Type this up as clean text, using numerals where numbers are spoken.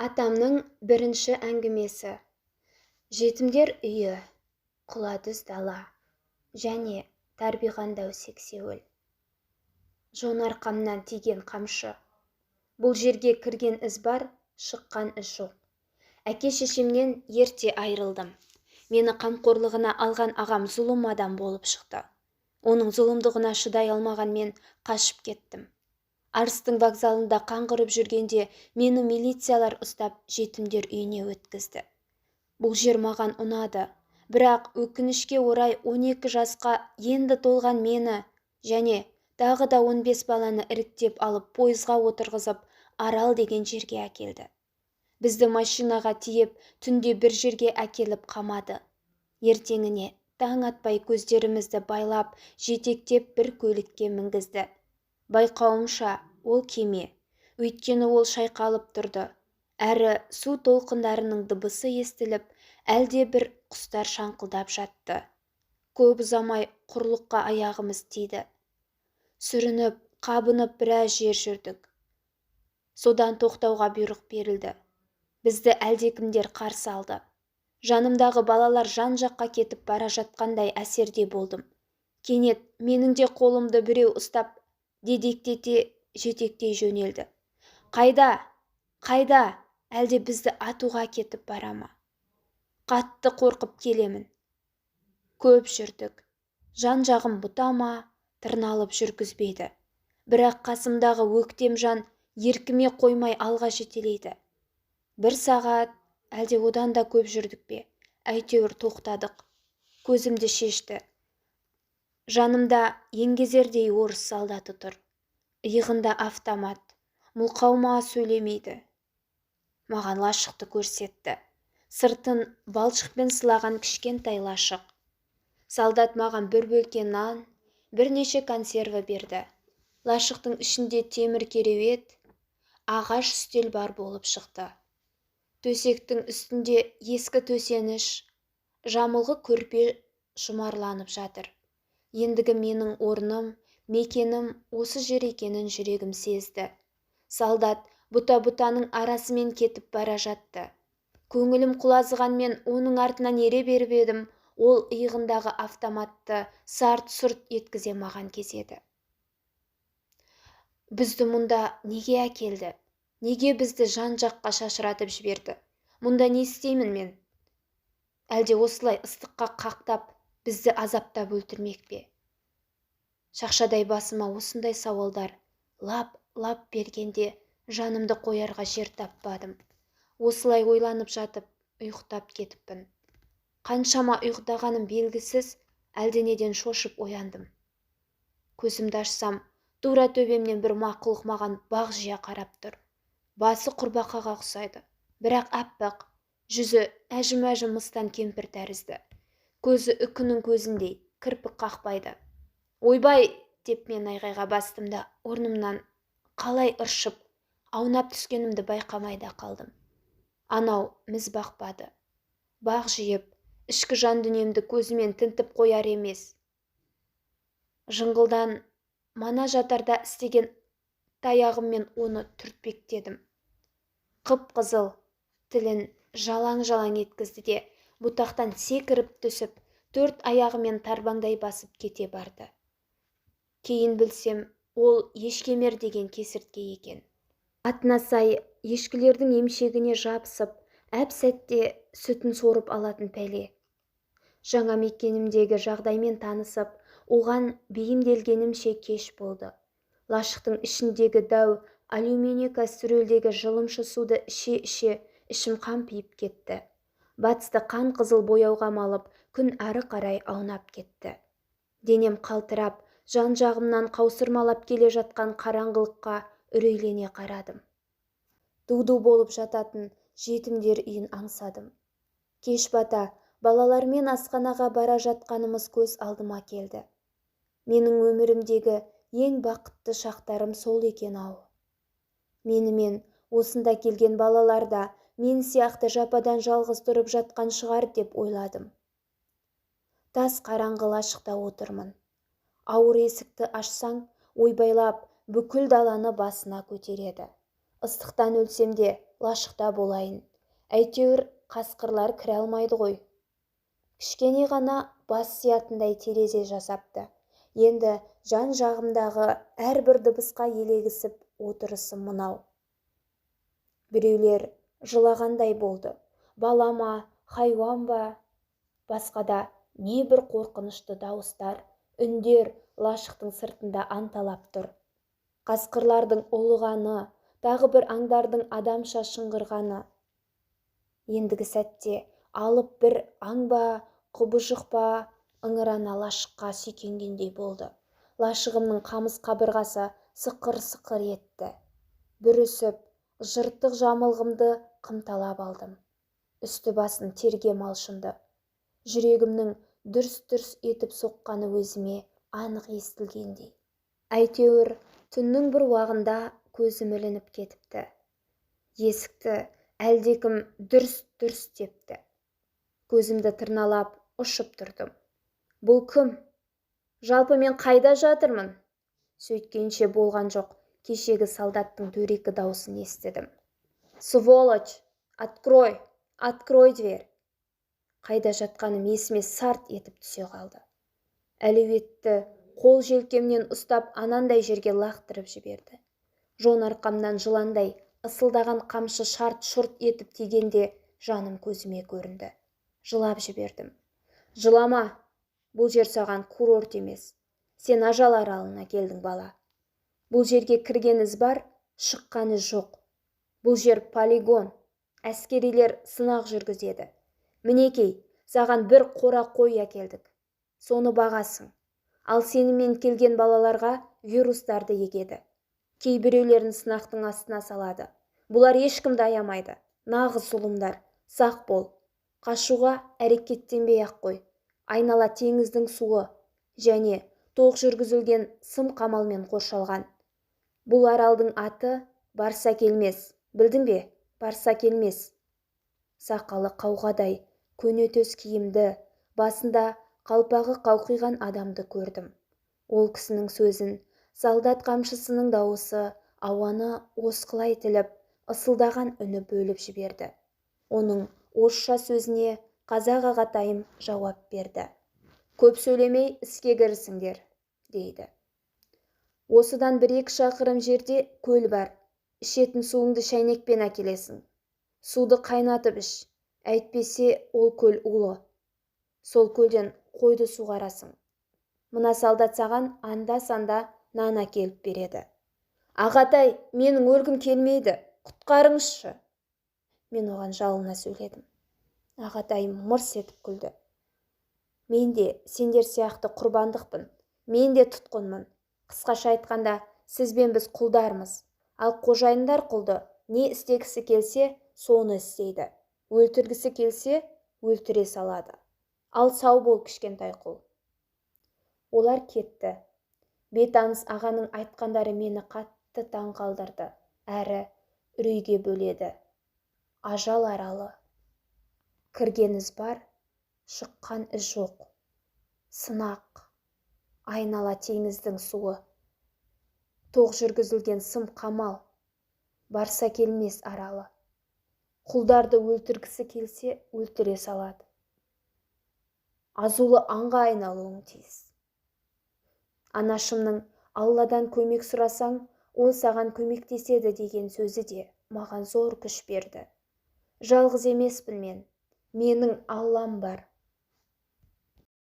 Атамның бірінші әңгімесі. Жетімдер үйі, құладүз дала және тарбиғандау сексеуіл. Жонарқамнан тиген қамшы. Бұл жерге кірген із бар, шыққан із жоқ. Әке-шешемнен ерте айырылдым. Мені қамқорлығына алған ағам зұлым адам болып шықты. Оның зұлымдығына шыдай алмаған мен қашып кеттім. Арыстың вокзалында қаңғырып жүргенде мені милициялар ұстап жетімдер үйіне өткізді. Бұл жер маған ұнады, бірақ өкінішке орай 12 жасқа енді толған мені және тағы да 15 баланы іріктеп алып пойызға отырғызып Арал деген жерге әкелді. Бізді машинаға тиеп түнде бір жерге әкеліп қамады. Ертеңіне таң атпай көздерімізді байлап жетектеп бір көлікке мінгізді. Байқауымша, ол кеме, өйткені ол шайқалып тұрды. Әрі су толқындарының дыбысы естіліп, әлде бір құстар шаңқылдап жатты. Көп ұзамай құрлыққа аяғымыз тиді. Сүрініп, қабынып біраз жер жүрдік. Содан тоқтауға бұйрық берілді. Бізді әлдекімдер қарсы алды. Жанымдағы балалар жан-жаққа кетіп бара жатқандай әсерде болдым. Кенет менің де қолымды біреу ұстап, дедектете жетектей жөнелді. Қайда? Әлде бізді атуға кетіп бара ма? Қатты қорқып келемін. Көп жүрдік. Жан-жағым бұта ма, тырналып жүргізбейді. Бірақ қасымдағы өктем жан еркіме қоймай алға жетелейді. 1 сағат, әлде одан да көп жүрдік пе? Әйтеуір тоқтадық. Көзімді шешті. Жанымда еңгезердей орыс солдаты тұр. Иығында автомат. Мұлқаума сөйлемейді. Маған лашықты көрсетті. Сыртын балшықпен сылаған кішкентай лашық. Солдат маған бір бөлке нан, бірнеше консерві берді. Лашықтың ішінде темір кереует, ағаш үстел бар болып шықты. Төсектің үстінде ескі төсеніш, жамылғы көрпе жұмарланып жатыр. Ендігі менің орным, мекенім осы жер екенін жүрегім сезді. Солдат бұта-бұтаның арасымен кетіп бара жатты. Көңілім құлазығанмен оның артынан ере беріп едім, ол иығындағы автоматты сарт-сұрт еткізе маған кезеді. Бізді мұнда неге әкелді? Неге бізді жан-жаққа шашыратып жіберді? Мұнда не істеймін мен? Әлде осылай ыстыққа қақтап, бізді азаптап өлтірмек пе? Шақшадай басыма осындай сауалдар лап бергенде жанымды қоярға жер таппадым. Осылай ойланып жатып, ұйықтап кетіппін. Қаншама ұйықтағаным белгісіз, әлденеден шошып ояндым. Көзімді ашсам, тура төбемнен бір мақұлық маған бағжия қарап тұр. Басы құрбақаға ұқсайды, бірақ аппақ, жүзі әжім-әжім мыстан кемпір тәрізді. Көзі үкінің көзіндей, кірпік қақпайды. Ойбай, деп мен айғайға бастым да, орнымнан қалай ыршып, аунап түскенімді байқамай да қалдым. Анау міз бақпады. Бақ жиып, ішкі жан дүниемді көзімен тінтіп қояр емес. Жыңғылдан мана жатарда істеген таяғыммен оны түртпектедім. Қып-қызыл, тілін жалаң-жалаң еткізді де, бұтақтан секіріп түсіп, 4 аяғымен тарбаңдай басып кете барды. Кейін білсем, ол ешкемер деген кесіртке екен. Атына сай, ешкілердің емшегіне жабысып, әп-сәтте сүтін сорып алатын пәле. Жаңа мекенімдегі жағдаймен танысып, оған бейімделгенімше кеш болды. Лашықтың ішіндегі дәу алюминий кастрөлдегі жылымшы суды іше-іше ішім қампиып кетті. Батысты қан қызыл бояуға малып, күн ары қарай аунап кетті. Денем қалтырап, жан-жағымнан қаусырмалап келе жатқан қараңғылыққа үрейлене қарадым. Ду-ду болып жататын жетімдер үйін аңсадым. Кеш бата, балалармен асханаға бара жатқанымыз көз алдыма келді. Менің өмірімдегі ең бақытты шақтарым сол екен-ау. Менімен осында келген балалар да мен сияқты жападан жалғыз тұрып жатқан шығар деп ойладым. Тас қараңғы лашықта отырмын. Ауыр есікті ашсаң, ойбайлап бүкіл даланы басына көтереді. Ыстықтан өлсем де лашықта болайын. Әйтеуір қасқырлар кіре алмайды ғой. Кішкене ғана бас сиятындай терезе жасапты. Енді жан жағымдағы әрбір дыбысқа елегісіп отырысым мынау. Біреулер жылағандай болды. Бала ма, хайуан ба? Басқада небір қорқынышты дауыстар, үндер лашықтың сыртында анталап тұр. Қасқырлардың ұлығаны, тағы бір аңдардың адамша шыңғырғаны. Ендігі сәтте алып бір аң ба, құбыжық па, ыңырана лашыққа сүйкенгендей болды. Лашығымның қамыс қабырғасы сықыр-сықыр етті. Бүрісіп, жыртық жамылғымды қымталап алдым. Үсті басын терге малшынды. Жүрегімнің дүрс-дүрс етіп соққаны өзіме анық естілгендей. Әйтеуір түннің бір уағында көзім ілініп кетіпті. Есікті әлдекім дүрс-дүрс тепті. Көзімді тырналап ұшып тұрдым. Бұл кім? Жалпы мен қайда жатырмын? Сөйткенше болған жоқ, кешегі солдаттың дөрекі даусын естідім. Сволочь! Открой! Открой дверь! Қайда жатқаным есіме сарт етіп түсе қалды. Әлеуетті қол желкемнен ұстап анандай жерге лақтырып жіберді. Жон арқамнан жыландай ысылдаған қамшы шарт-шұрт етіп тигенде жаным көзіме көрінді. Жылап жібердім. Жылама, бұл жер саған курорт емес. Сен ажал аралына келдің бала. Бұл жерге кірген із бар, шыққаны жоқ. Бұл жер полигон. Әскерилер сынақ жүргізеді. Мінекей, саған бір қора қой әкелдік. Соны бағасың. Ал сенімен келген балаларға вирустарды егеді. Кейбіреулерін сынақтың астына салады. Бұлар ешкімді аямайды. Нағыз зұлымдар. Сақ бол. Қашуға әрекеттенбей-ақ қой. Айнала теңіздің суы және тоқ жүргізілген сым қамалмен қоршалған. Бұл аралдың аты Барса келмес. Білдің бе? Барса келмес. Сақалы қауғадай, көнетөс киімді, басында қалпағы қауқиған адамды көрдім. Ол кісінің сөзін, солдат қамшысының дауысы ауаны осқылай тіліп, ысылдаған үні бөліп жіберді. Оның орысша сөзіне қазақ ағатайым жауап берді. Көп сөйлемей іске кірісіңдер, дейді. Осыдан 1-2 шақырым жерде көл бар. Ішетін суыңды шәйнекпен әкелесің. Суды қайнатып іш. Әйтпесе ол көл улы. Сол көлден қойды суғарасың. Мына солдат саған анда-санда нан әкеліп береді. Ағатай, менің өлгім келмейді. Құтқарыңызшы. Мен оған жалына сөйледім. Ағатайым мырс етіп күлді. Мен де сендер сияқты құрбандықпын. Мен де тұтқынмын. Қысқаша айтқанда, сізбен біз құлдармыз. Ал қожайындар құлды не істегісі келсе, соны істейді. Өлтіргісі келсе, өлтіре салады. Ал сау бол, кішкентай құл. Олар кетті. Бейтаныс ағаның айтқандары мені қатты таң қалдырды, әрі үрейге бөледі. Ажал аралы. Кірген із бар, шыққан із жоқ. Сынақ. Айнала теңіздің суы. Тоқ жүргізілген сым қамал. Барса келмес аралы. Құлдарды өлтіргісі келсе, өлтіре салады. Азулы аңға айналуың тиіс. Анашымның Алладан көмек сұрасаң, ол саған көмектеседі деген сөзі де маған зор күш берді. Жалғыз емеспін мен. Менің Аллам бар.